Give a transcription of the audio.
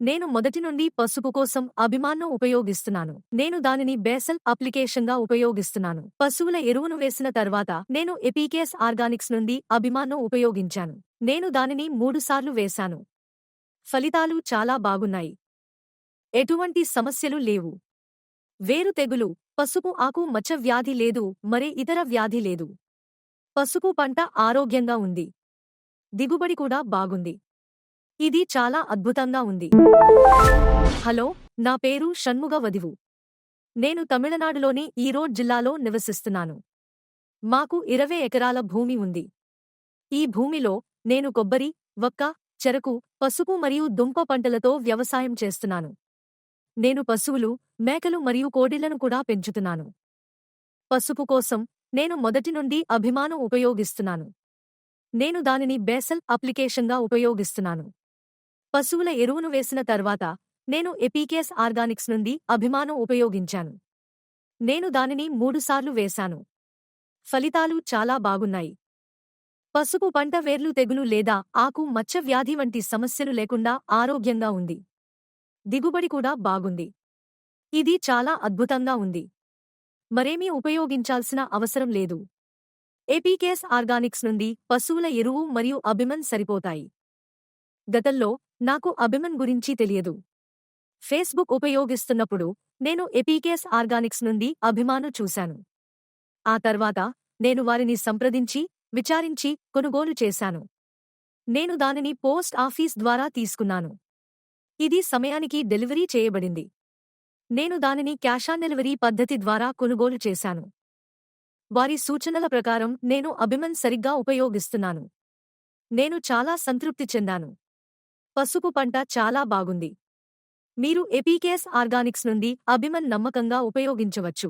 నేను మొదటి నుండి పసుపు కోసం అభిమాన్ను ఉపయోగిస్తున్నాను. నేను దానిని బేసల్ అప్లికేషన్గా ఉపయోగిస్తున్నాను. పశువుల ఎరువును వేసిన తర్వాత నేను ఎపీకేస్ ఆర్గానిక్స్ నుండి అభిమాన్ను ఉపయోగించాను. నేను దానిని 3 సార్లు వేశాను. ఫలితాలు చాలా బాగున్నాయి. ఎటువంటి సమస్యలు లేవు. వేరు తెగులు, పసుపు ఆకు మచ్చ వ్యాధి లేదు, మరే ఇతర వ్యాధి లేదు. పసుపు పంట ఆరోగ్యంగా ఉంది. దిగుబడి కూడా బాగుంది. ఇది చాలా అద్భుతంగా ఉంది. హలో, నా పేరు షణ్ముగ వదివు. నేను తమిళనాడులోని ఈరోడ్ జిల్లాలో నివసిస్తున్నాను. మాకు 20 ఎకరాల భూమి ఉంది. ఈ భూమిలో నేను కొబ్బరి, వక్క, చెరకు, పసుపు మరియు దుంప పంటలతో వ్యవసాయం చేస్తున్నాను. నేను పశువులు, మేకలు మరియు కోడిళ్లను కూడా పెంచుతున్నాను. పసుపు కోసం నేను మొదటి నుండి అభిమాను ఉపయోగిస్తున్నాను. నేను దానిని బేసల్ అప్లికేషన్గా ఉపయోగిస్తున్నాను. పశువుల ఎరువును వేసిన తర్వాత నేను ఎపీకేస్ ఆర్గానిక్స్ నుండి అభిమాను ఉపయోగించాను. నేను దానిని 3 సార్లు వేశాను. ఫలితాలు చాలా బాగున్నాయి. పసుపు పంట వేర్లు తెగులు లేదా ఆకు మచ్చ వ్యాధి వంటి సమస్యలు లేకుండా ఆరోగ్యంగా ఉంది. దిగుబడి కూడా బాగుంది. ఇది చాలా అద్భుతంగా ఉంది. మరేమీ ఉపయోగించాల్సిన అవసరం లేదు. ఎపీకేస్ ఆర్గానిక్స్ నుండి పశువుల ఎరువు మరియు అభిమన్ సరిపోతాయి. గతంలో నాకు అభిమన్ గురించి తెలియదు. ఫేస్బుక్ ఉపయోగిస్తున్నప్పుడు నేను ఎపీకేస్ ఆర్గానిక్స్ నుండి అభిమాను చూశాను. ఆ తర్వాత నేను వారిని సంప్రదించి, విచారించి కొనుగోలు చేశాను. నేను దానిని పోస్ట్ ఆఫీస్ ద్వారా తీసుకున్నాను. ఇది సమయానికి డెలివరీ చేయబడింది. నేను దానిని క్యాష్ ఆన్ డెలివరీ పద్ధతి ద్వారా కొనుగోలు చేశాను. వారి సూచనల ప్రకారం నేను అభిమన్ సరిగ్గా ఉపయోగిస్తున్నాను. నేను చాలా సంతృప్తి చెందాను. పసుపు పంట చాలా బాగుంది. మీరు ఎపీకేస్ ఆర్గానిక్స్ నుండి అభిమన్ నమ్మకంగా ఉపయోగించవచ్చు.